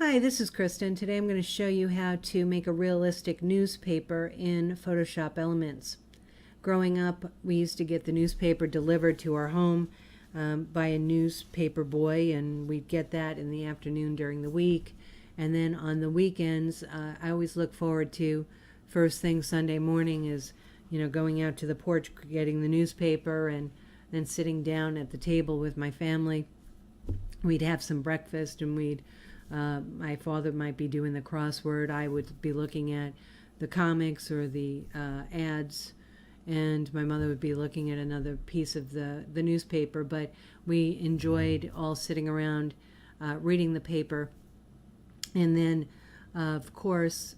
Hi, this is Kristen. Today I'm going to show you how to make a realistic newspaper in Photoshop Elements. Growing up, we used to get the newspaper delivered to our home by a newspaper boy, and we'd get that in the afternoon during the week. And then on the weekends, I always look forward to first thing Sunday morning is, going out to the porch, getting the newspaper, and then sitting down at the table with my family. We'd have some breakfast, and my father might be doing the crossword. I would be looking at the comics or the ads, and my mother would be looking at another piece of the newspaper. But we enjoyed all sitting around reading the paper. And then, of course,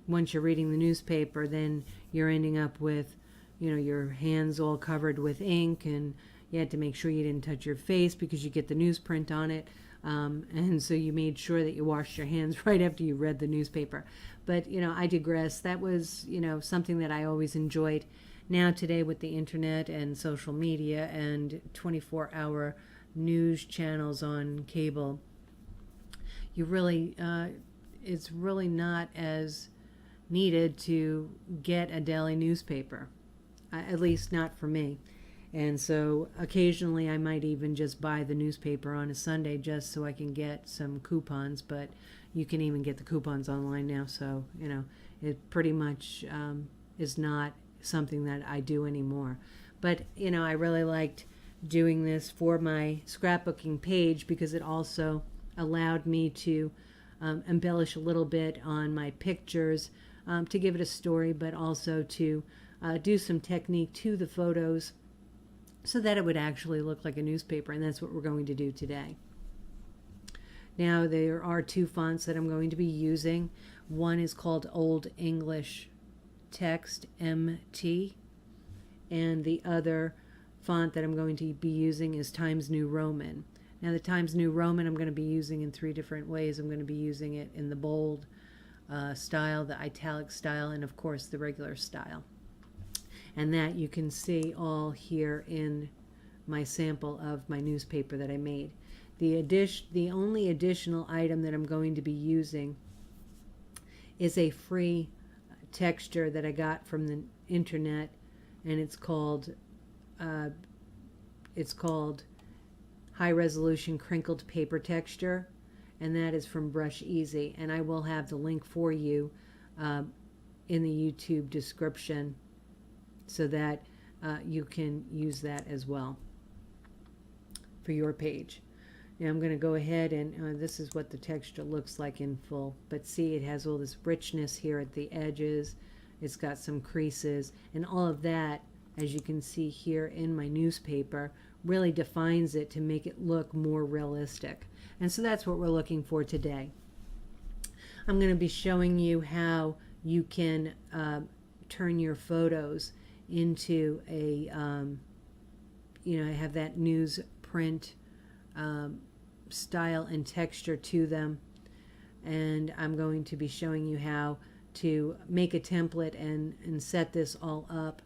once you're reading the newspaper, then you're ending up with, your hands all covered with ink, and you had to make sure you didn't touch your face because you get the newsprint on it. And so you made sure that you washed your hands right after you read the newspaper. But, I digress. That was, something that I always enjoyed. Now today with the internet and social media and 24-hour news channels on cable, it's really not as needed to get a daily newspaper, at least not for me. And so occasionally I might even just buy the newspaper on a Sunday just so I can get some coupons, but you can even get the coupons online now, so it pretty much is not something that I do anymore. But I really liked doing this for my scrapbooking page because it also allowed me to embellish a little bit on my pictures to give it a story, but also to do some technique to the photos so that it would actually look like a newspaper, and that's what we're going to do today. Now, there are two fonts that I'm going to be using. One is called Old English Text, MT, and the other font that I'm going to be using is Times New Roman. Now, the Times New Roman I'm going to be using in three different ways. I'm going to be using it in the bold style, the italic style, and of course the regular style. And that you can see all here in my sample of my newspaper that I made. The only additional item that I'm going to be using is a free texture that I got from the internet, and it's called High Resolution Crinkled Paper Texture, and that is from Brush Easy. And I will have the link for you in the YouTube description, so that you can use that as well for your page. Now I'm going to go ahead and this is what the texture looks like in full. But see, it has all this richness here at the edges. It's got some creases, and all of that, as you can see here in my newspaper, really defines it to make it look more realistic. And so that's what we're looking for today. I'm going to be showing you how you can turn your photos into a, have that newsprint style and texture to them. And I'm going to be showing you how to make a template and set this all up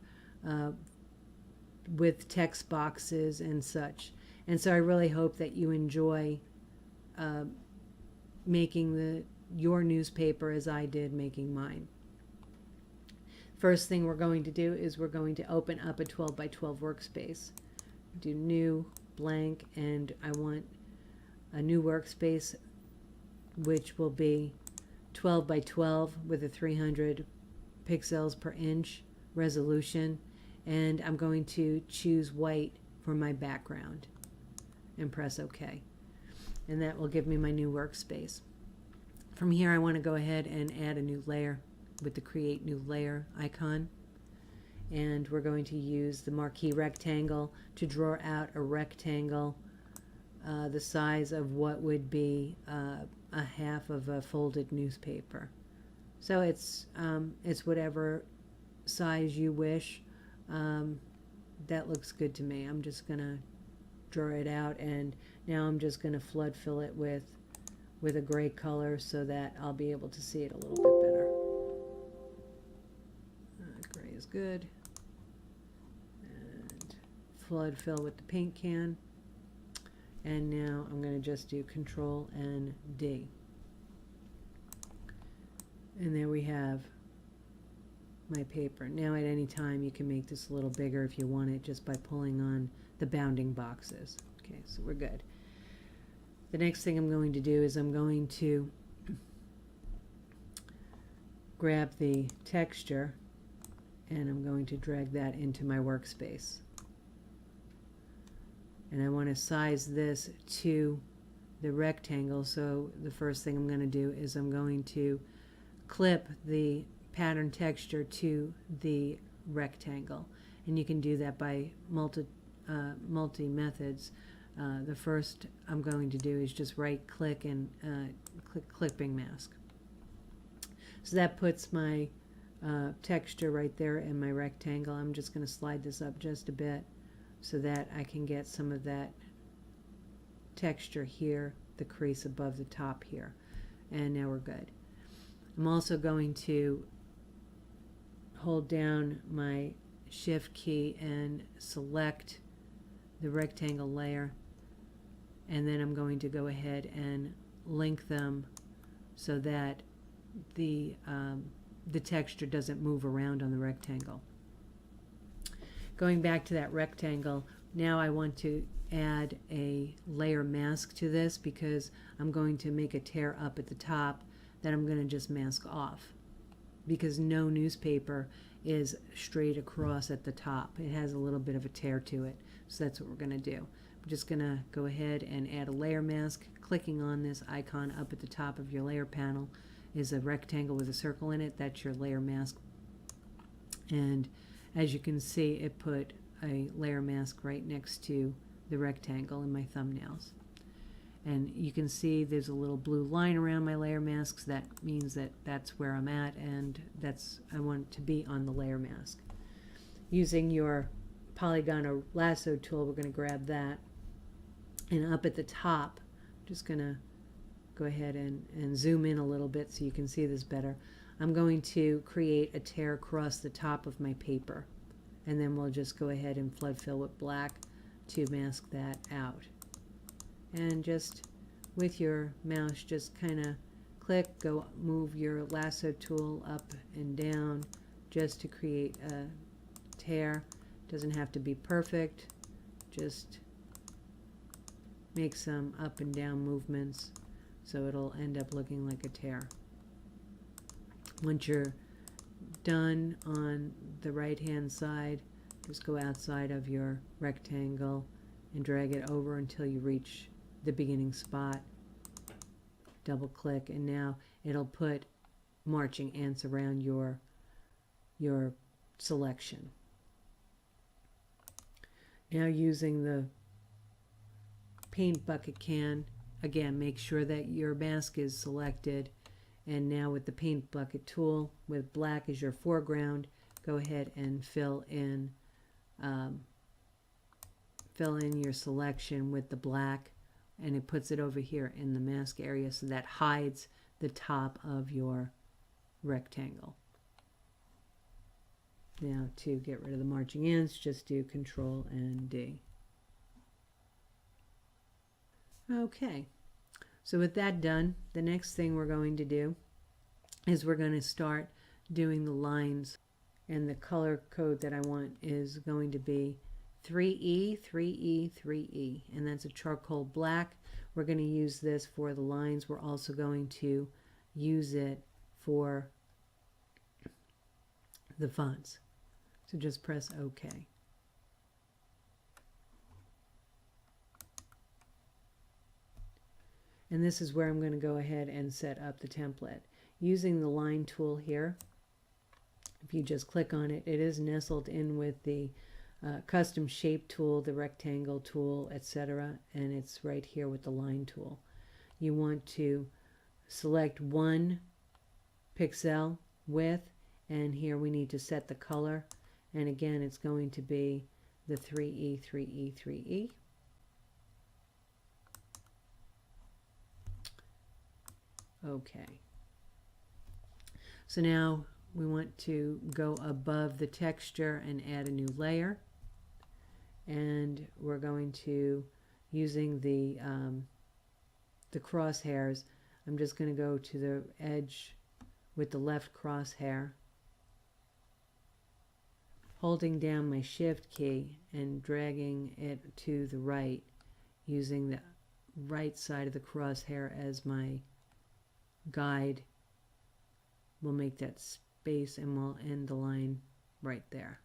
with text boxes and such. And so I really hope that you enjoy making your newspaper as I did making mine. First thing we're going to do is we're going to open up a 12 by 12 workspace. Do new, blank, and I want a new workspace which will be 12 by 12 with a 300 pixels per inch resolution, and I'm going to choose white for my background and press OK. And that will give me my new workspace. From here I want to go ahead and add a new layer with the Create New Layer icon, and we're going to use the marquee rectangle to draw out a rectangle the size of what would be a half of a folded newspaper. So it's whatever size you wish. That looks good to me. I'm just gonna draw it out, and now I'm just gonna flood fill it with a gray color so that I'll be able to see it a little bit better. Gray is good. And flood fill with the paint can. And now I'm going to just do Control and D. And there we have my paper. Now at any time you can make this a little bigger if you want it, just by pulling on the bounding boxes. Okay, so we're good. The next thing I'm going to do is I'm going to grab the texture and I'm going to drag that into my workspace. And I want to size this to the rectangle, so the first thing I'm going to do is I'm going to clip the pattern texture to the rectangle. And you can do that by multi methods. The first I'm going to do is just right click and click clipping mask. So that puts my texture right there in my rectangle. I'm just going to slide this up just a bit so that I can get some of that texture here, the crease above the top here. And now we're good. I'm also going to hold down my Shift key and select the rectangle layer, and then I'm going to go ahead and link them so that the texture doesn't move around on the rectangle. Going back to that rectangle, now I want to add a layer mask to this because I'm going to make a tear up at the top that I'm going to just mask off, because no newspaper is straight across at the top. It has a little bit of a tear to it, so that's what we're going to do. I'm just going to go ahead and add a layer mask. Clicking on this icon up at the top of your layer panel is a rectangle with a circle in it. That's your layer mask. And as you can see, it put a layer mask right next to the rectangle in my thumbnails. And you can see there's a little blue line around my layer masks. That means that that's where I'm at, and I want to be on the layer mask. Using your polygon or lasso tool, we're going to grab that. And up at the top, I'm just going to go ahead and zoom in a little bit so you can see this better. I'm going to create a tear across the top of my paper, and then we'll just go ahead and flood fill with black to mask that out. And just with your mouse, just kind of click, move your lasso tool up and down just to create a tear. Doesn't have to be perfect, just make some up and down movements so it'll end up looking like a tear. Once you're done on the right hand side, just go outside of your rectangle and drag it over until you reach the beginning spot. Double click, and now it'll put marching ants around your selection. Now using the paint bucket can, again, make sure that your mask is selected, and now with the paint bucket tool with black as your foreground, go ahead and fill in your selection with the black, and it puts it over here in the mask area, so that hides the top of your rectangle. Now to get rid of the marching ants, just do Control and D. Okay, so with that done, the next thing we're going to do is we're going to start doing the lines, and the color code that I want is going to be 3E, 3E, 3E, and that's a charcoal black. We're going to use this for the lines. We're also going to use it for the fonts. So just press OK. And this is where I'm going to go ahead and set up the template. Using the line tool here, if you just click on it, it is nestled in with the custom shape tool, the rectangle tool, etc., and it's right here with the line tool. You want to select one pixel width, and here we need to set the color, and again it's going to be the 3E, 3E, 3E. Okay. So now we want to go above the texture and add a new layer. And we're going to using the crosshairs, I'm just going to go to the edge with the left crosshair, holding down my shift key and dragging it to the right, using the right side of the crosshair as my guide. We'll make that space and we'll end the line right there.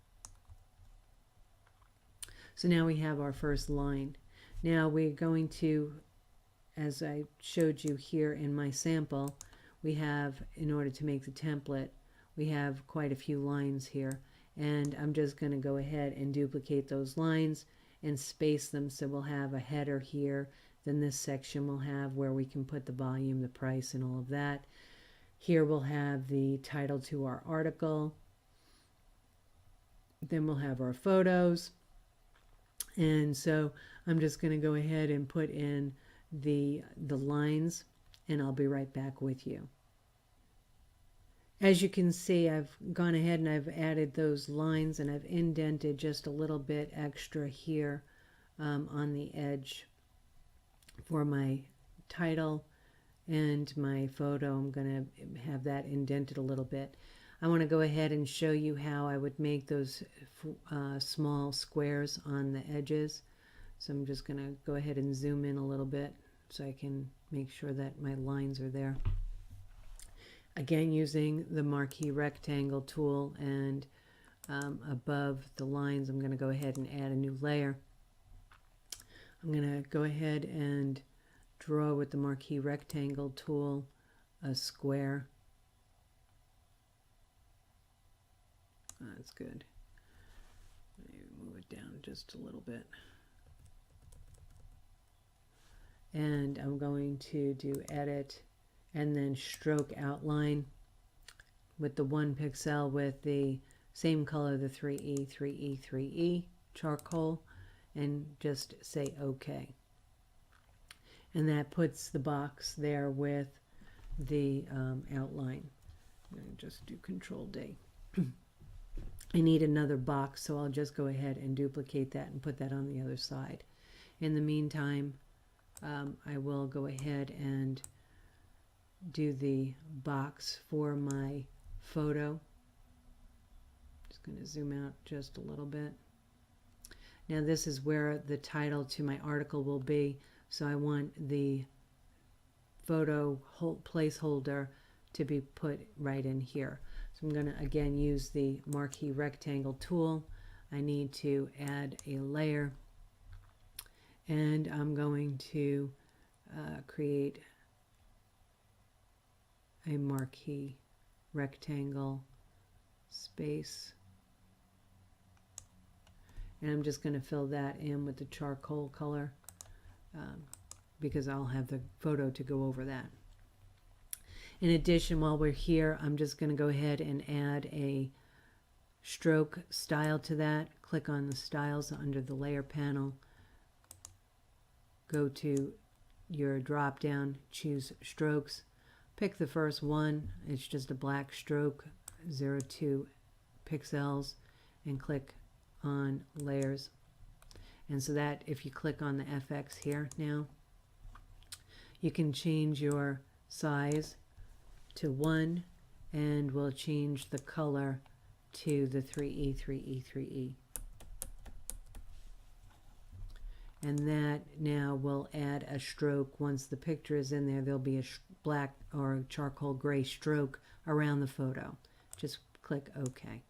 So now we have our first line. Now we're going to, as I showed you here in my sample, we have, in order to make the template, we have quite a few lines here, and I'm just going to go ahead and duplicate those lines and space them, so we'll have a header here, then this section will have where we can put the volume, the price, and all of that. Here we'll have the title to our article, then we'll have our photos, and so I'm just going to go ahead and put in the lines, and I'll be right back with you. As you can see, I've gone ahead and I've added those lines, and I've indented just a little bit extra here on the edge for my title and my photo. I'm going to have that indented a little bit. I want to go ahead and show you how I would make those small squares on the edges. So I'm just going to go ahead and zoom in a little bit so I can make sure that my lines are there. Again, using the marquee rectangle tool, and above the lines I'm going to go ahead and add a new layer. I'm going to go ahead and draw with the marquee rectangle tool a square. That's good. Maybe move it down just a little bit. And I'm going to do edit and then stroke outline with the 1 pixel with the same color, the 3E, 3E, 3E charcoal, and just say OK. And that puts the box there with the outline. I'm going to just do Control D. I need another box, so I'll just go ahead and duplicate that and put that on the other side. In the meantime, I will go ahead and do the box for my photo. Just going to zoom out just a little bit. Now this is where the title to my article will be, so I want the photo placeholder to be put right in here. So I'm going to again use the marquee rectangle tool. I need to add a layer, and I'm going to create a marquee rectangle space, and I'm just going to fill that in with the charcoal color because I'll have the photo to go over that. In addition, while we're here, I'm just going to go ahead and add a stroke style to that. Click on the styles under the layer panel, go to your drop down, choose strokes, pick the first one. It's just a black stroke, 0.2 pixels, and click on layers. And so that, if you click on the FX here now, you can change your size to 1, and we'll change the color to the 3E, 3E, 3E. And that now will add a stroke. Once the picture is in there, there'll be a black or charcoal gray stroke around the photo. Just click OK.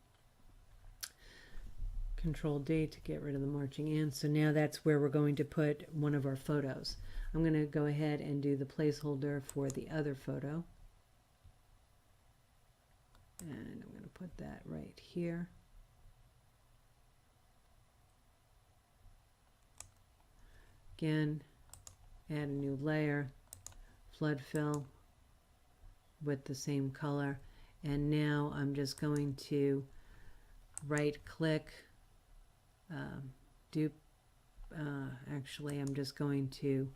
Control D to get rid of the marching ants. So now that's where we're going to put one of our photos. I'm going to go ahead and do the placeholder for the other photo. And I'm going to put that right here. Again, add a new layer, flood fill with the same color. And now I'm just going to right click, actually I'm just going to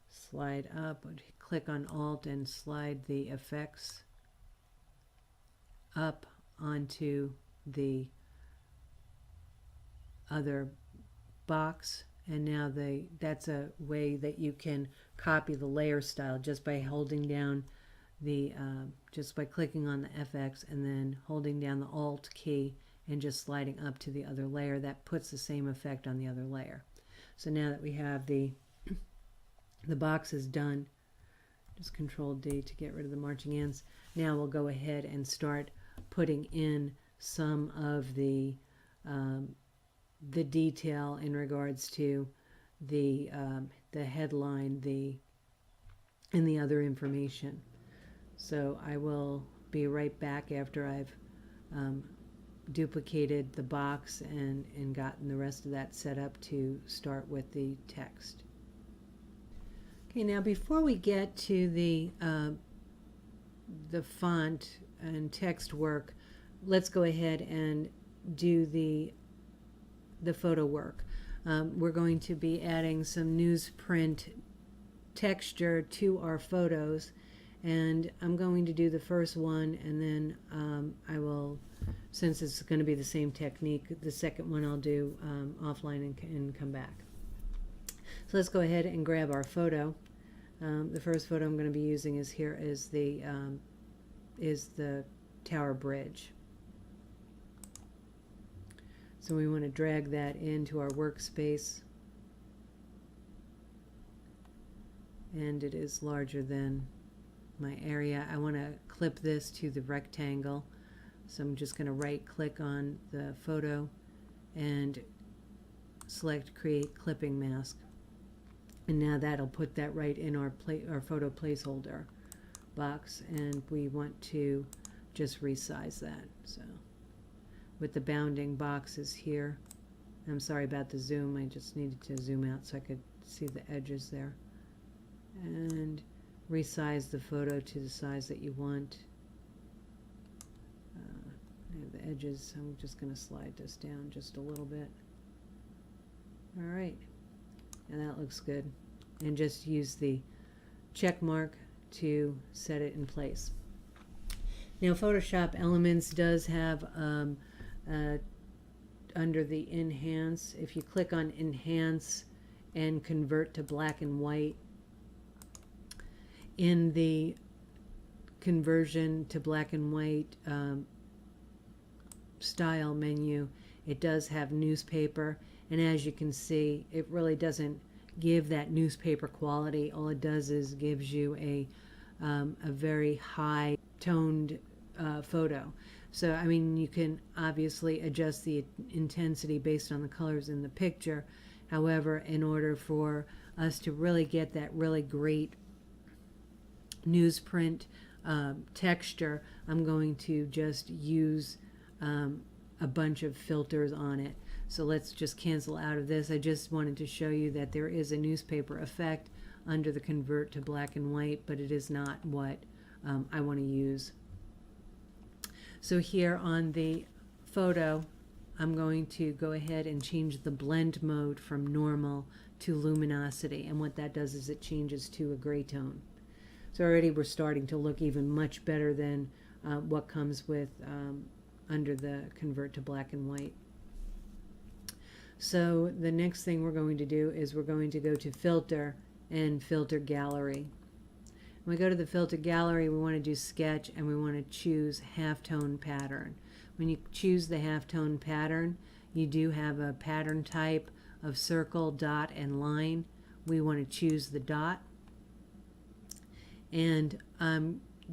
slide up, click on Alt and slide the effects up onto the other box, And now that's a way that you can copy the layer style just by holding down the, just by clicking on the FX and then holding down the Alt key and just sliding up to the other layer. That puts the same effect on the other layer. So now that we have the boxes done, just Control D to get rid of the marching ants. Now we'll go ahead and start putting in some of the detail in regards to the headline, and the other information. So I will be right back after I've duplicated the box and gotten the rest of that set up to start with the text. Okay, now before we get to the font and text work, let's go ahead and do the photo work. We're going to be adding some newsprint texture to our photos, and I'm going to do the first one, and then I will, since it's going to be the same technique, the second one I'll do offline and come back. So let's go ahead and grab our photo. The first photo I'm going to be using is here is the Tower Bridge. So we want to drag that into our workspace, and it is larger than my area. I want to clip this to the rectangle, so I'm just going to right click on the photo and select Create Clipping Mask, and now that'll put that right in our photo placeholder box, and we want to just resize that. So with the bounding boxes here, I'm sorry about the zoom, I just needed to zoom out so I could see the edges there, and resize the photo to the size that you want. I have the edges, so I'm just going to slide this down just a little bit. Alright, and that looks good, and just use the check mark to set it in place. Now Photoshop Elements does have under the Enhance, if you click on Enhance and Convert to Black and White, in the Conversion to Black and White style menu, it does have newspaper, and as you can see, it really doesn't give that newspaper quality. All it does is gives you a very high toned photo. So I mean, you can obviously adjust the intensity based on the colors in the picture. However, in order for us to really get that really great newsprint texture, I'm going to just use a bunch of filters on it. So let's just cancel out of this. I just wanted to show you that there is a newspaper effect under the Convert to Black and White, but it is not what I want to use. So here on the photo, I'm going to go ahead and change the blend mode from normal to luminosity, and what that does is it changes to a gray tone. So already we're starting to look even much better than what comes with under the Convert to Black and White. So the next thing we're going to do is we're going to go to Filter and Filter Gallery. When we go to the Filter Gallery, we want to do Sketch, and we want to choose Halftone Pattern. When you choose the halftone pattern, you do have a pattern type of circle, dot, and line. We want to choose the dot. And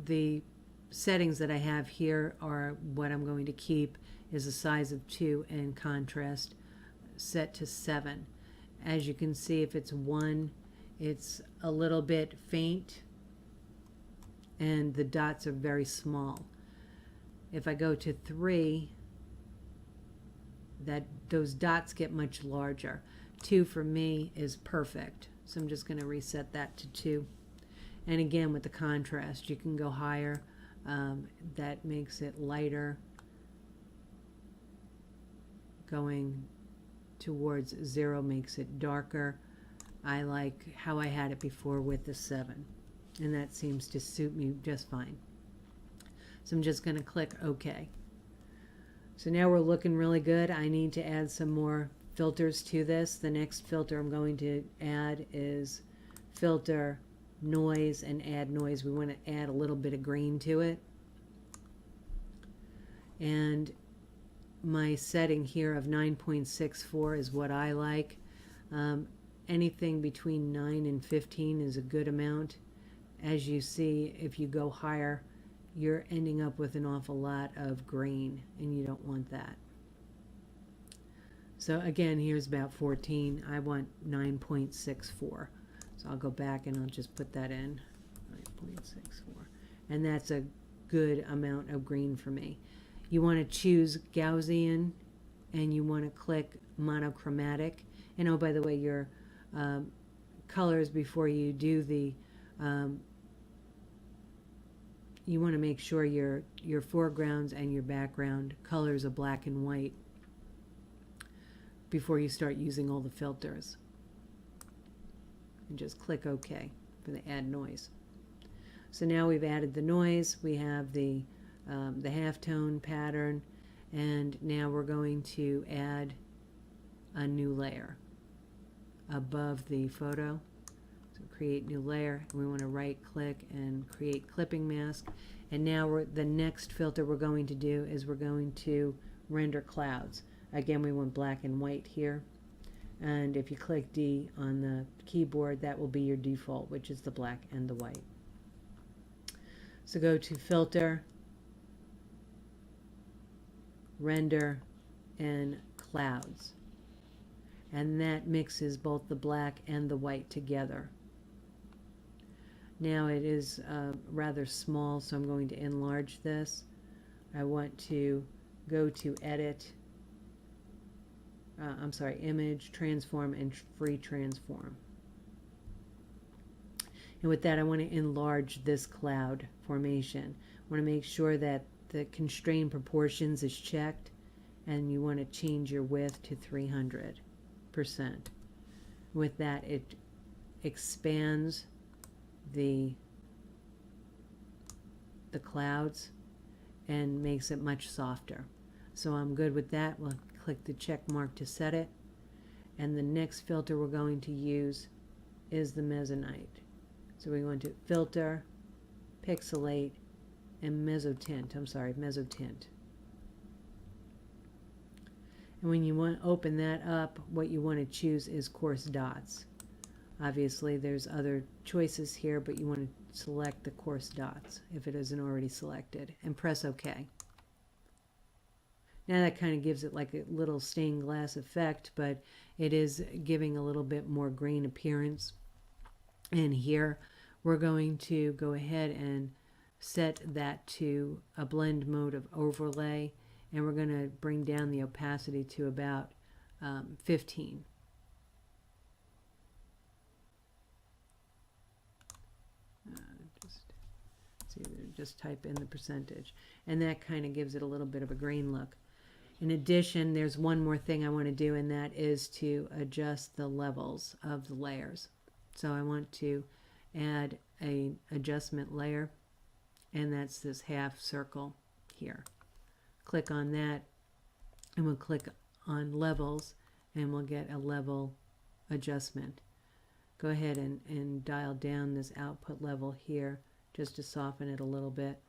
the settings that I have here are what I'm going to keep is a size of 2 and contrast set to 7. As you can see, if it's 1, it's a little bit faint and the dots are very small. If I go to 3, those dots get much larger. 2 for me is perfect, so I'm just going to reset that to 2. And again, with the contrast, you can go higher. That makes it lighter. Going towards 0 makes it darker. I like how I had it before with the 7, and that seems to suit me just fine. So I'm just going to click OK. So now we're looking really good. I need to add some more filters to this. The next filter I'm going to add is filter noise and add noise. We want to add a little bit of green to it. And my setting here of 9.64 is what I like. Anything between 9 and 15 is a good amount. As you see, if you go higher, you're ending up with an awful lot of green, and you don't want that. So again, here's about 14. I want 9.64. So I'll go back and I'll just put that in, 9.64. And that's a good amount of green for me. You want to choose Gaussian, and you want to click monochromatic. And oh, by the way, your colors before you do the, you want to make sure your foregrounds and your background colors are black and white before you start using all the filters. And just click OK for the add noise. So now we've added the noise, we have the halftone pattern, and now we're going to add a new layer above the photo. So create new layer, and we want to right click and create clipping mask. And now the next filter we're going to do is we're going to render clouds. Again, we want black and white here, and if you click D on the keyboard, that will be your default, which is the black and the white. So go to filter, render, and clouds, and that mixes both the black and the white together. Now it is rather small, so I'm going to enlarge this. I want to go to edit, image, transform, and free transform. And with that, I want to enlarge this cloud formation. I want to make sure that the constrained proportions is checked, and you want to change your width to 300%. With that, it expands the clouds and makes it much softer. So I'm good with that. We'll click the check mark to set it. And the next filter we're going to use is the mezzonite. So we want to filter, pixelate, and mezzotint. Mezzotint. And when you want to open that up, what you want to choose is coarse dots. Obviously, there's other choices here, but you want to select the coarse dots if it isn't already selected, and press OK. Now that kind of gives it like a little stained glass effect, but it is giving a little bit more green appearance. And here we're going to go ahead and set that to a blend mode of overlay, and we're going to bring down the opacity to about 15. Just type in the percentage, and that kind of gives it a little bit of a green look. In addition, there's one more thing I want to do, and that is to adjust the levels of the layers. So I want to add an adjustment layer, and that's this half circle here. Click on that, and we'll click on levels, and we'll get a level adjustment. Go ahead and dial down this output level here just to soften it a little bit.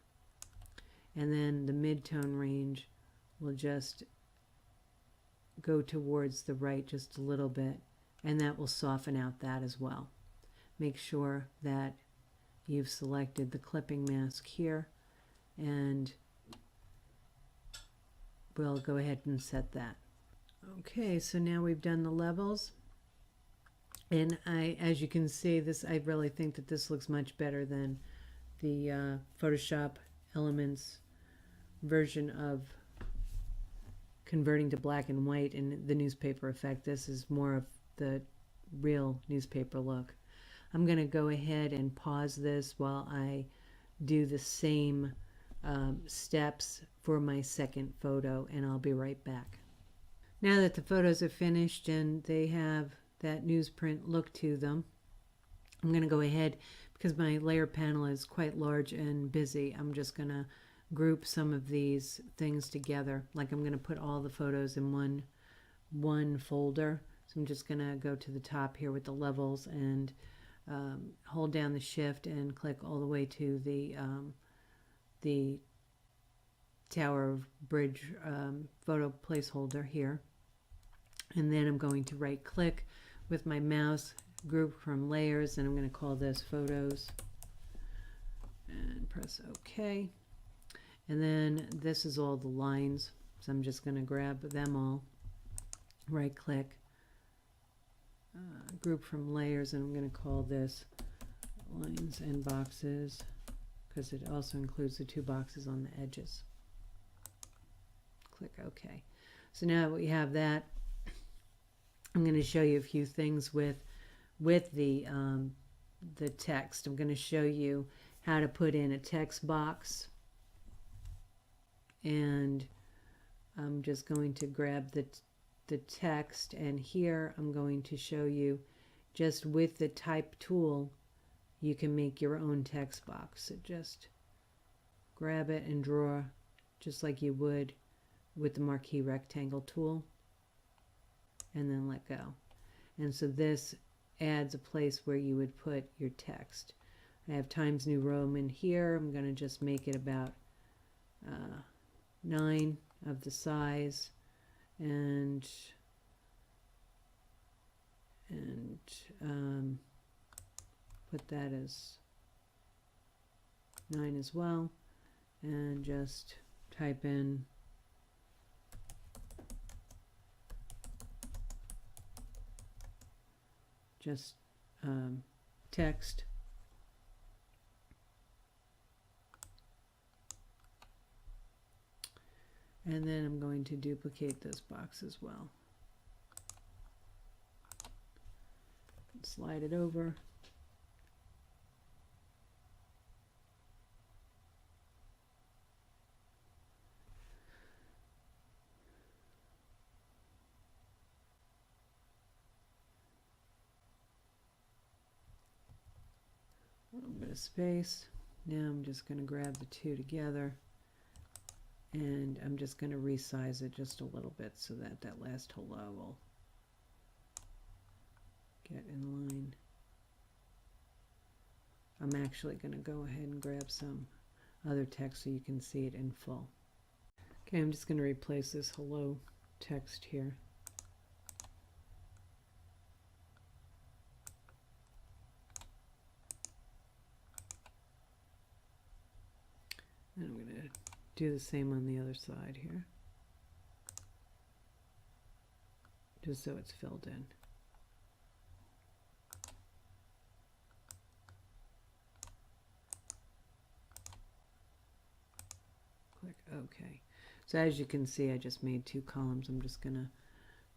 And then the mid-tone range will just go towards the right just a little bit, and that will soften out that as well. Make sure that you've selected the clipping mask here, and we'll go ahead and set that. Okay, so now we've done the levels, and as you can see, I really think that this looks much better than the Photoshop Elements version of converting to black and white in the newspaper effect. This is more of the real newspaper look. I'm going to go ahead and pause this while I do the same steps for my second photo, and I'll be right back. Now that the photos are finished and they have that newsprint look to them, I'm going to go ahead, because my layer panel is quite large and busy, I'm just going to group some of these things together. Like I'm going to put all the photos in one one folder. So I'm just going to go to the top here with the levels and hold down the shift and click all the way to the Tower of Bridge photo placeholder here. And then I'm going to right click with my mouse, group from layers, and I'm going to call this photos and press OK. And then this is all the lines, so I'm just going to grab them all, right click, group from layers, and I'm going to call this lines and boxes because it also includes the two boxes on the edges. Click OK. So now that we have that, I'm going to show you a few things with the text. I'm going to show you how to put in a text box, and I'm just going to grab the text, and here I'm going to show you just with the type tool you can make your own text box. So just grab it and draw just like you would with the marquee rectangle tool, and then let go. And so this adds a place where you would put your text. I have Times New Roman here. I'm going to just make it about 9 of the size, and put that as 9 as well, and just type in just text. And then I'm going to duplicate this box as well. Slide it over. A little bit of space. Now I'm just going to grab the two together, and I'm just going to resize it just a little bit so that that last hello will get in line. I'm actually going to go ahead and grab some other text so you can see it in full. Okay, I'm just going to replace this hello text here. And I'm going to do the same on the other side here, just so it's filled in. Click OK. So as you can see, I just made 2 columns. I'm just going to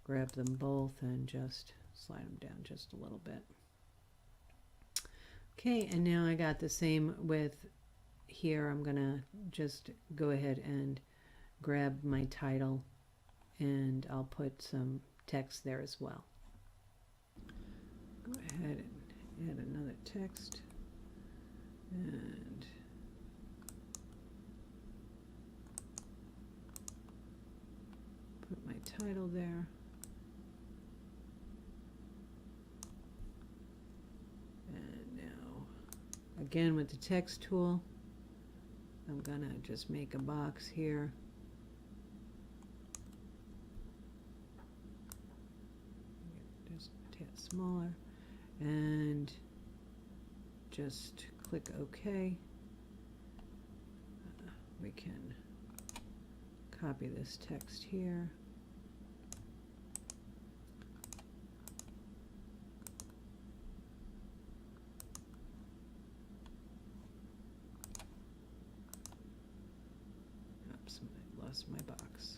grab them both and just slide them down just a little bit. Okay, and now I got the same with here. I'm going to just go ahead and grab my title, and I'll put some text there as well. Go ahead and add another text, and put my title there. And now, again with the text tool, I'm going to just make a box here. Just a tad smaller, and just click OK. We can copy this text here. Oops, I lost my box.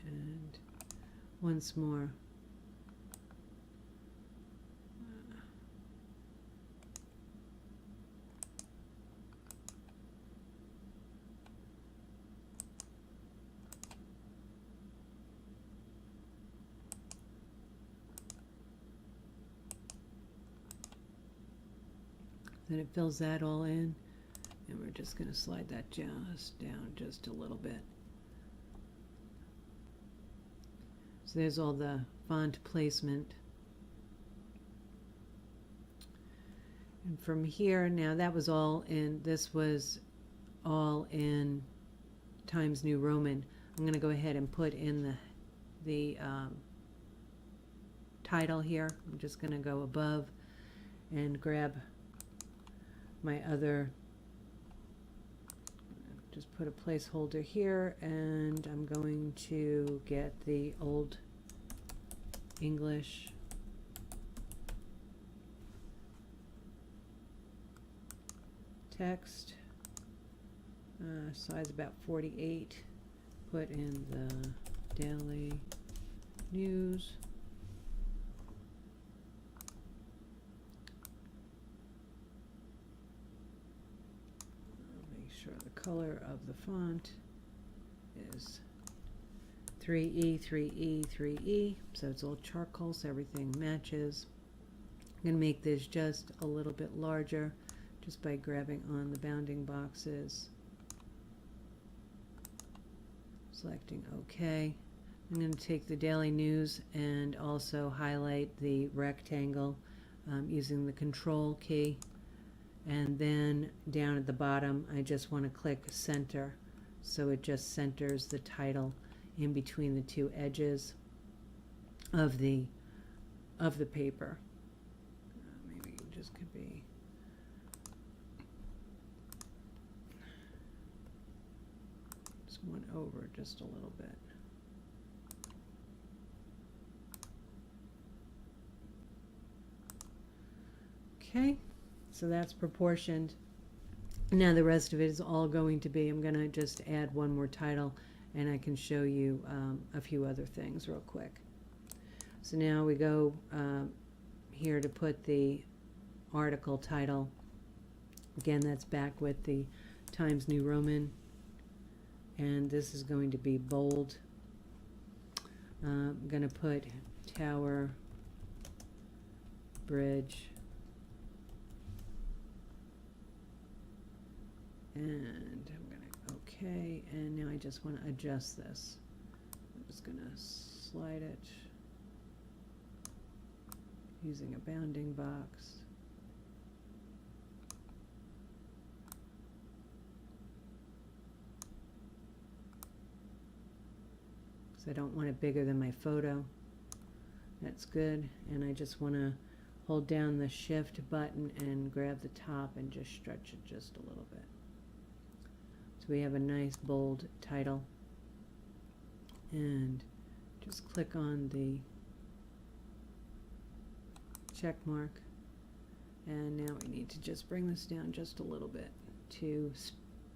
And once more, Then it fills that all in, and we're just going to slide that just down just a little bit. So there's all the font placement. And from here, now that was all in, this was all in Times New Roman. I'm going to go ahead and put in the title here. I'm just going to go above and grab my other, just put a placeholder here, and I'm going to get the Old English text, size about 48, put in the Daily News. Make sure the color of the font is 3E, 3E, 3E, so it's all charcoal, so everything matches. I'm going to make this just a little bit larger just by grabbing on the bounding boxes, selecting OK. I'm going to take the Daily News and also highlight the rectangle using the Control key. And then down at the bottom, I just want to click center, so it just centers the title in between the two edges of the paper. Maybe it just could be just one over just a little bit. Okay. So that's proportioned. Now the rest of it is all going to be, I'm going to just add one more title, and I can show you a few other things real quick. So now we go here to put the article title. Again, that's back with the Times New Roman, and this is going to be bold. I'm going to put Tower Bridge, and I'm going to OK, and now I just want to adjust this. I'm just going to slide it using a bounding box. Because I don't want it bigger than my photo. That's good, and I just want to hold down the Shift button and grab the top and just stretch it just a little bit. So we have a nice bold title, and just click on the check mark, and now we need to just bring this down just a little bit to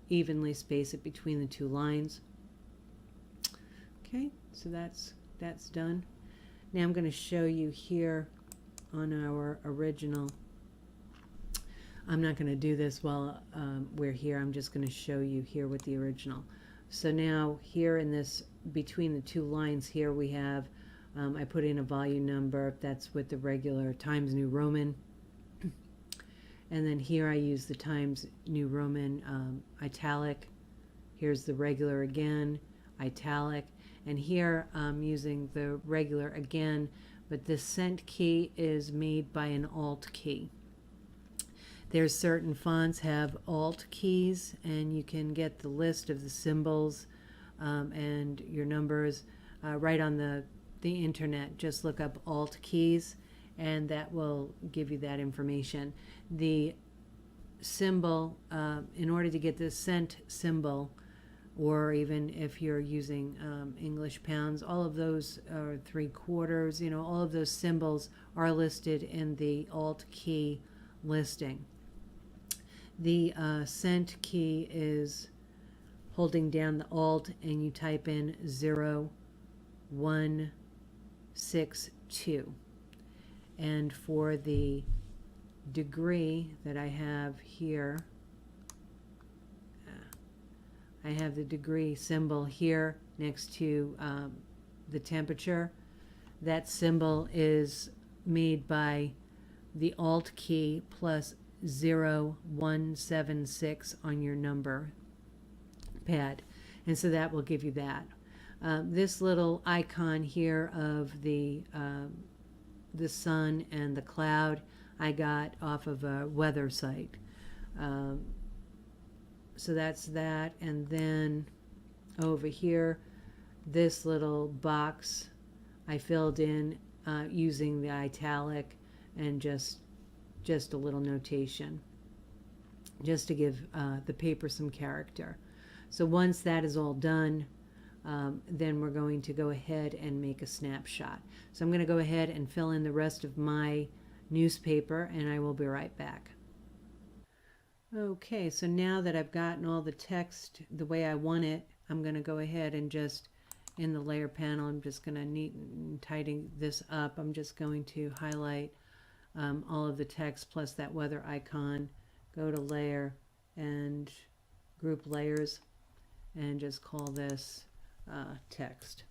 evenly space it between the two lines. Okay, so that's done. Now I'm going to show you here on our original. I'm not going to do this while we're here. I'm just going to show you here with the original. So now here in this, between the two lines here, we have, I put in a volume number. That's with the regular Times New Roman. And then here I use the Times New Roman Italic. Here's the regular again, Italic. And here I'm using the regular again, but the Cent key is made by an Alt key. There's certain fonts have Alt keys, and you can get the list of the symbols and your numbers right on the internet. Just look up Alt keys, and that will give you that information. The symbol, in order to get the cent symbol, or even if you're using English pounds, all of those are 3/4, you know, all of those symbols are listed in the Alt key listing. The cent key is holding down the Alt, and you type in 0162. And for the degree that I have here, I have the degree symbol here next to the temperature. That symbol is made by the Alt key plus 0176 on your number pad. And so that will give you that. This little icon here of the sun and the cloud I got off of a weather site. So that's that. And then over here, this little box I filled in using the italic and just a little notation just to give the paper some character. So once that is all done, then we're going to go ahead and make a snapshot. So I'm going to go ahead and fill in the rest of my newspaper, and I will be right back. Okay, so now that I've gotten all the text the way I want it, I'm going to go ahead and just, in the layer panel, I'm just going to neaten and tidy this up. I'm just going to highlight all of the text plus that weather icon, go to layer and group layers, and just call this text.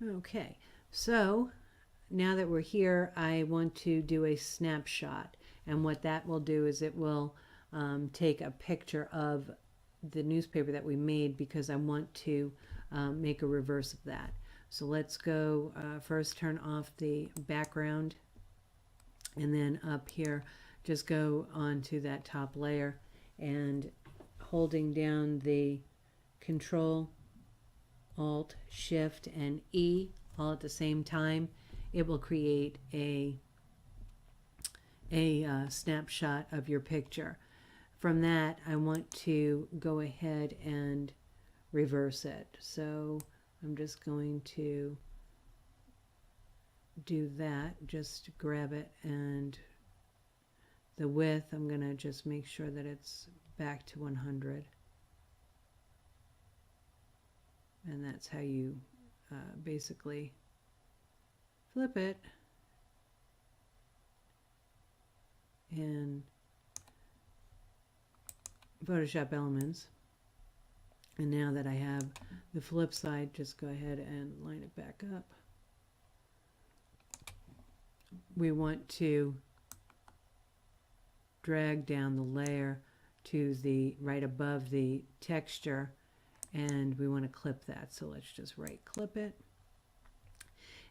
Okay, so now that we're here, I want to do a snapshot, and what that will do is it will take a picture of the newspaper that we made, because I want to make a reverse of that. So let's go first turn off the background, and then up here just go onto that top layer, and holding down the Control, Alt, Shift, and E all at the same time, it will create a snapshot of your picture. From that, I want to go ahead and reverse it. So I'm just going to do that, just grab it, and the width, I'm going to just make sure that it's back to 100. And that's how you basically flip it in Photoshop Elements. And now that I have the flip side, just go ahead and line it back up. We want to drag down the layer to the right above the texture, and we want to clip that. So let's just right clip it.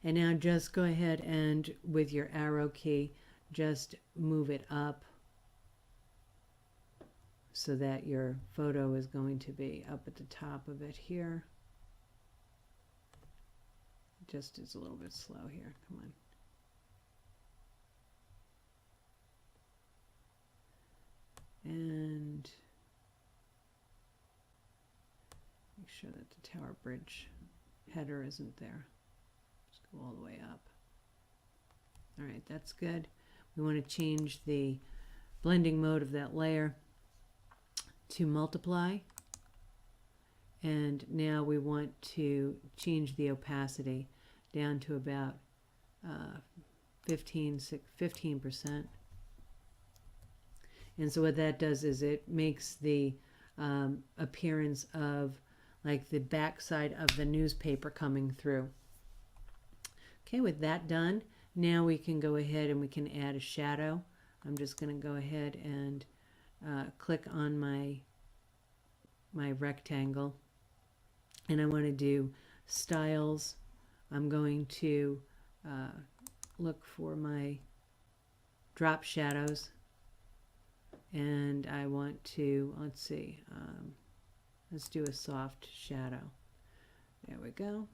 And now just go ahead and with your arrow key, just move it up so that your photo is going to be up at the top of it here. Just is a little bit slow here. Come on. And make sure that the Tower Bridge header isn't there. Just go all the way up. All right, that's good. We want to change the blending mode of that layer to multiply. And now we want to change the opacity down to about 15%. And so what that does is it makes the appearance of like the back side of the newspaper coming through. Okay, with that done, now we can go ahead and we can add a shadow. I'm just going to go ahead and click on my rectangle, and I want to do styles. I'm going to look for my drop shadows, and I want to, let's see, let's do a soft shadow. There we go.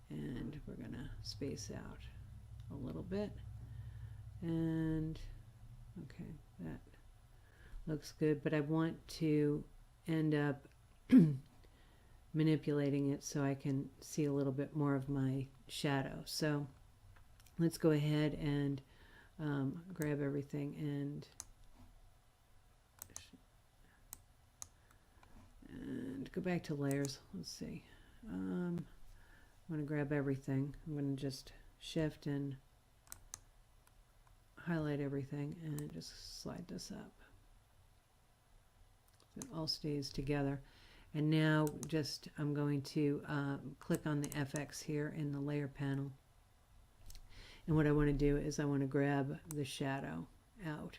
And we're going to space out a little bit. And okay, that looks good, but I want to end up manipulating it so I can see a little bit more of my shadow. So let's go ahead and grab everything and go back to layers. Let's see. I'm going to grab everything. I'm going to just shift and highlight everything and just slide this up. So it all stays together. And now just I'm going to click on the FX here in the layer panel. And what I want to do is I want to grab the shadow out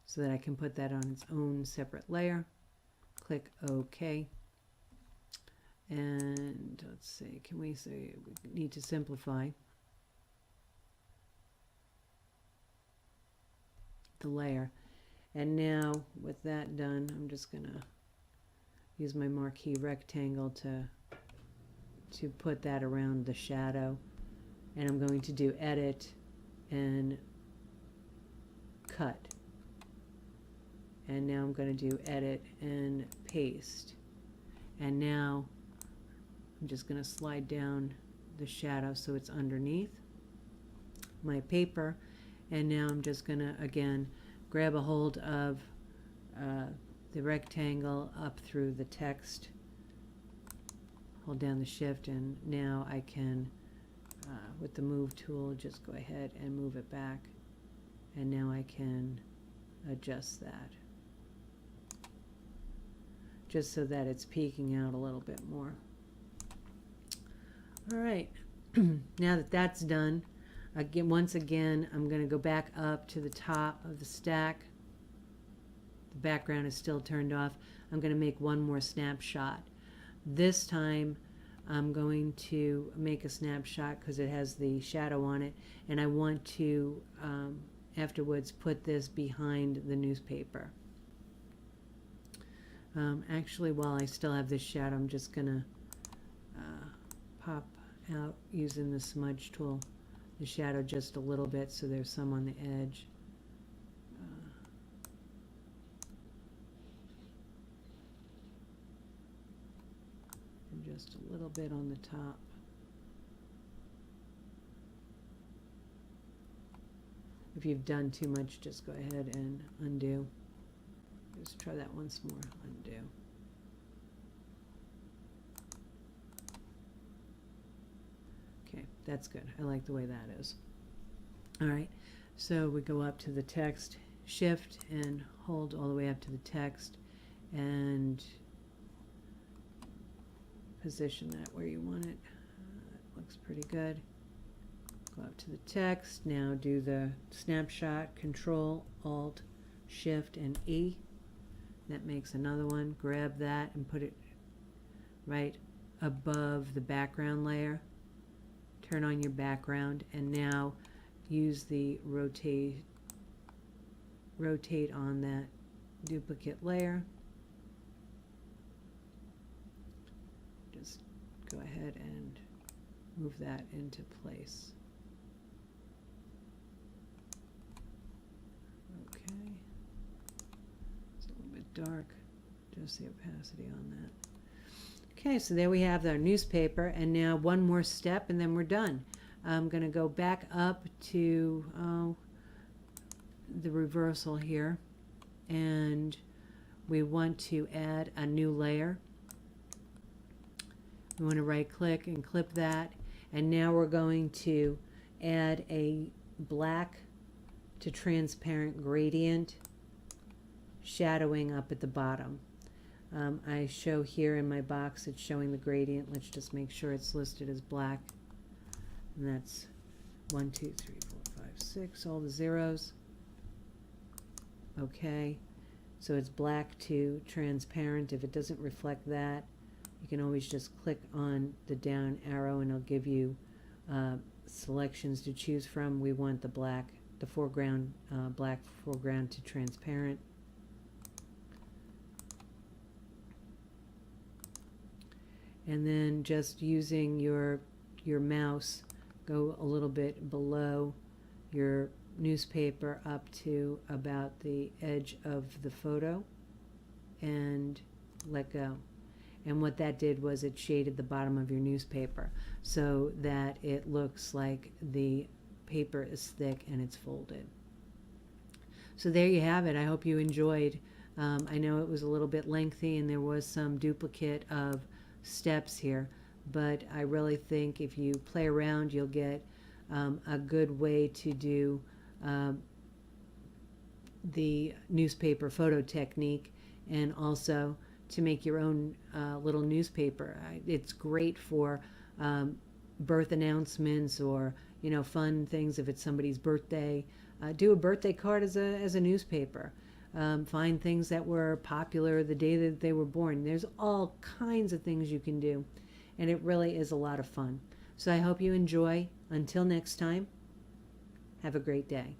so that I can put that on its own separate layer. Click OK. And let's see, can we say we need to simplify the layer. And now with that done, I'm just going to use my marquee rectangle to put that around the shadow. And I'm going to do edit and cut. And now I'm going to do edit and paste. And now I'm just going to slide down the shadow so it's underneath my paper. And now I'm just going to, again, grab a hold of the rectangle up through the text, hold down the shift, and now I can, with the move tool, just go ahead and move it back. And now I can adjust that, just so that it's peeking out a little bit more. All right, now that that's done, once again, I'm going to go back up to the top of the stack. The background is still turned off. I'm going to make one more snapshot. This time, I'm going to make a snapshot because it has the shadow on it, and I want to, afterwards, put this behind the newspaper. Actually, while I still have this shadow, I'm just going to pop out using the smudge tool the shadow just a little bit so there's some on the edge. And just a little bit on the top. If you've done too much, just go ahead and undo. Just try that once more. Undo. Okay, that's good. I like the way that is. All right, so we go up to the text, shift and hold all the way up to the text, and position that where you want it. That looks pretty good. Go up to the text. Now do the snapshot, Control, Alt, Shift, and E. That makes another one. Grab that and put it right above the background layer. Turn on your background, and now use the rotate on that duplicate layer. Just go ahead and move that into place. Okay. It's a little bit dark. Just the opacity on that. Okay, so there we have our newspaper, and now one more step and then we're done. I'm going to go back up to the reversal here, and we want to add a new layer. We want to right click and clip that, and now we're going to add a black to transparent gradient shadowing up at the bottom. I show here in my box, it's showing the gradient. Let's just make sure it's listed as black. And that's 1, 2, 3, 4, 5, 6, all the zeros. Okay, so it's black to transparent. If it doesn't reflect that, you can always just click on the down arrow and it'll give you selections to choose from. We want the black, the foreground, black foreground to transparent. And then just using your mouse, go a little bit below your newspaper up to about the edge of the photo and let go. And what that did was it shaded the bottom of your newspaper so that it looks like the paper is thick and it's folded. So there you have it. I hope you enjoyed. I know it was a little bit lengthy and there was some duplicate of steps here, but I really think if you play around you'll get a good way to do the newspaper photo technique, and also to make your own little newspaper. It's great for birth announcements or fun things if it's somebody's birthday. Do a birthday card as a newspaper. Find things that were popular the day that they were born. There's all kinds of things you can do, and it really is a lot of fun. So I hope you enjoy. Until next time, have a great day.